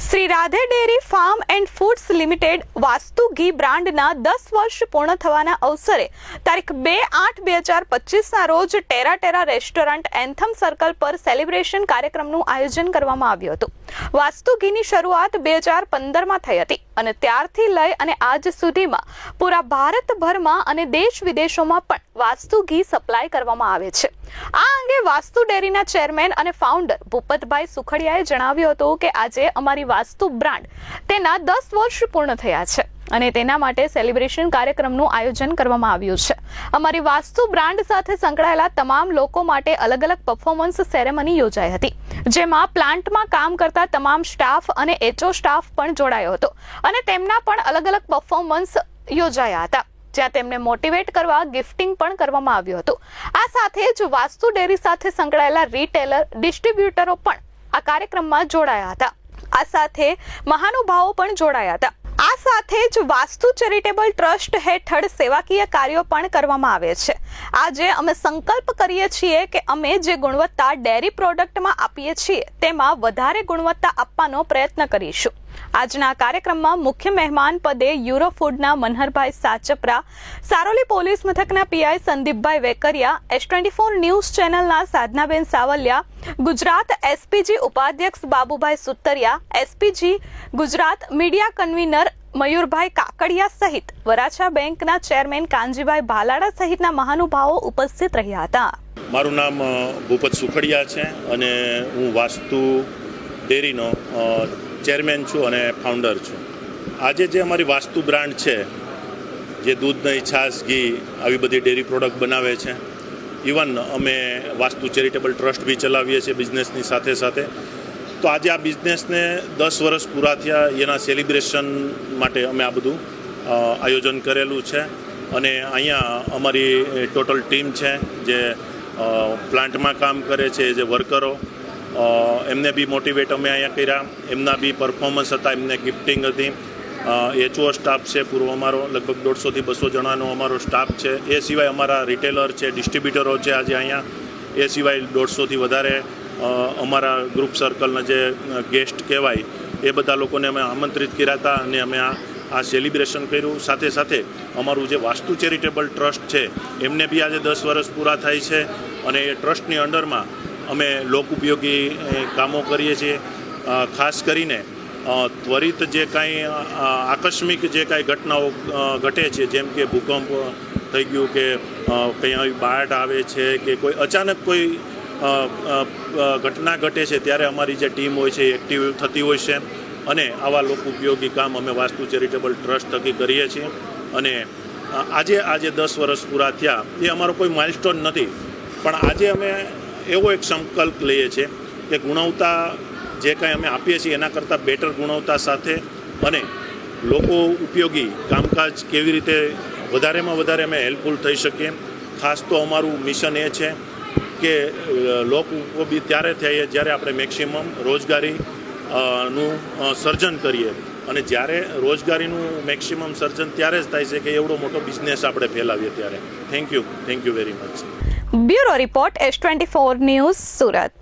Shri Radhe dairy farm and foods limited vastu ઘી બ્રાન્ડના 10 વર્ષ પૂર્ણ થવાના અવસરે તારીખ 2/8/2025ના રોજ ટેરા રેસ્ટોરન્ટ એન્થમ સર્કલ પર સેલિબ્રેશન કાર્યક્રમનું આયોજન કરવામાં આવ્યું હતું। વાસ્તુ ઘીની શરૂઆત 2015માં થઈ હતી અને ત્યારથી લઈ અને આજ સુધીમાં પૂરા ભારતભરમાં અને દેશ વિદેશોમાં પણ વાસ્તુ ઘી સપ્લાય કરવામાં આવે છે। આ અંગે વાસ્તુ ડેરીના ચેરમેન અને ફાઉન્ડર ભૂપતભાઈ સુખડિયાએ જણાવ્યું હતું કે આજે અમારી વાસ્તુ બ્રાન્ડ તેના 10 વર્ષ પૂર્ણ થયા છે અને તેના માટે સેલિબ્રેશન કાર્યક્રમનું આયોજન કરવામાં આવ્યું છે। અમારી વાસ્તુ બ્રાન્ડ સાથે સંકળાયેલા તમામ લોકો માટે અલગ અલગ પરફોર્મન્સ સેરેમની યોજાઈ હતી, જેમાં પ્લાન્ટમાં કામ કરતા તમામ સ્ટાફ અને એચઓ સ્ટાફ પણ જોડાયો હતો અને તેમના પણ અલગ અલગ પરફોર્મન્સ યોજાયા હતા, જ્યાં તેમને મોટિવેટ કરવા ગિફ્ટિંગ પણ કરવામાં આવ્યું હતું। આ સાથે જ વાસ્તુ ડેરી સાથે સંકળાયેલા રિટેલર ડિસ્ટ્રીબ્યુટરો પણ આ કાર્યક્રમમાં જોડાયા હતા। આ સાથે મહાનુભાવો પણ જોડાયા હતા। આ સાથે જ વાસ્તુ ચેરિટેબલ ટ્રસ્ટ હેઠળ સેવાકીય કાર્યો પણ કરવામાં આવે છે। આજે અમે સંકલ્પ કરીએ છીએ કે અમે જે ગુણવત્તા ડેરી પ્રોડક્ટમાં આપીએ છીએ તેમાં વધારે ગુણવત્તા આપવાનો પ્રયત્ન કરીશું। આજના કાર્યક્રમમાં મુખ્ય મહેમાન પદે યુરો ફૂડના મનહરભાઈ સાચપરા, સારોલી પોલીસ મથકના પીઆઈ સંદીપભાઈ વેકરિયા, S24 ન્યૂઝ ચેનલના સાધનાબેન સાવલિયા, ગુજરાત એસપીજી ઉપાધ્યક્ષ Babubhai Sutariya, SPG Gujarat media convener Mayurbhai Kakadiya સહિત વરાછા બેંકના ચેરમેન કાનજીભાઈ ભાલાડા સહિતના મહાનુભાવો ઉપસ્થિત રહ્યા હતા। મારું નામ ભૂપત સુખડિયા છે અને હું વાસ્તુ ડેરીનો ચેરમેન છું અને ફાઉન્ડર છું। આજે જે અમારી વાસ્તુ બ્રાન્ડ છે, જે દૂધ, દહીં, છાશ, ઘી આવી બધી ડેરી પ્રોડક્ટ બનાવે છે, ઇવન અમે વાસ્તુ ચેરિટેબલ ટ્રસ્ટ બી ચલાવીએ છીએ બિઝનેસની સાથે સાથે। તો આજે આ બિઝનેસને 10 વર્ષ પૂરા થયા એના સેલિબ્રેશન માટે અમે આ બધું આયોજન કરેલું છે અને અહીંયા અમારી ટોટલ ટીમ છે જે પ્લાન્ટમાં કામ કરે છે, જે વર્કરો, એમને બી મોટિવેટ અમે અહીંયા કર્યા, એમના બી પરફોર્મન્સ હતા, એમને ગિફ્ટિંગ હતી। એચઓ સ્ટાફ છે પૂરો અમારો, લગભગ 150 થી 200 જણાનો અમારો સ્ટાફ છે। એ સિવાય અમારા રિટેલર છે, ડિસ્ટ્રીબ્યુટરો છે આજે અહીંયા, એ સિવાય 150 થી વધારે અમારા ગ્રુપ સર્કલના જે ગેસ્ટ કહેવાય એ બધા લોકોને અમે આમંત્રિત કર્યા હતા અને અમે આ સેલિબ્રેશન કર્યું। સાથે સાથે અમારું જે વાસ્તુ ચેરિટેબલ ટ્રસ્ટ છે એમને બી આજે 10 વર્ષ પૂરા થાય છે અને એ ટ્રસ્ટની અંડરમાં અમે લોક ઉપયોગી કામો કરીએ છીએ। ખાસ કરીને ત્વરિત જે કાંઈ આકસ્મિક જે કાંઈ ઘટનાઓ ઘટે છે, જેમ કે ભૂકંપ થઈ ગયું કે કંઈ આવી બાઢ આવે છે કે કોઈ અચાનક કોઈ ઘટના ઘટે છે, ત્યારે અમારી જે ટીમ હોય છે એ એક્ટિવ થતી હોય છે અને આવા લોક ઉપયોગી કામ અમે વાસ્તુ ચેરિટેબલ ટ્રસ્ટ થકી કરીએ છીએ। અને આજે 10 વર્ષ પૂરા થયા એ અમારો કોઈ માઇલસ્ટોન નથી, પણ આજે અમે એવો એક સંકલ્પ લઈએ છીએ કે ગુણવત્તા જે કાંઈ અમે આપીએ છીએ એના કરતાં બેટર ગુણવત્તા સાથે અને લોકો ઉપયોગી કામકાજ કેવી રીતે વધારેમાં વધારે અમે હેલ્પફુલ થઈ શકીએ। ખાસ તો અમારું મિશન એ છે કે લોક ઉપયોગી ત્યારે થઈએ જ્યારે આપણે મેક્સિમમ રોજગારીનું સર્જન કરીએ અને જ્યારે રોજગારીનું મેક્સિમમ સર્જન ત્યારે જ થાય છે કે એવડો મોટો બિઝનેસ આપણે ફેલાવીએ ત્યારે। Thank you very much. Bureau report S24 news, Surat.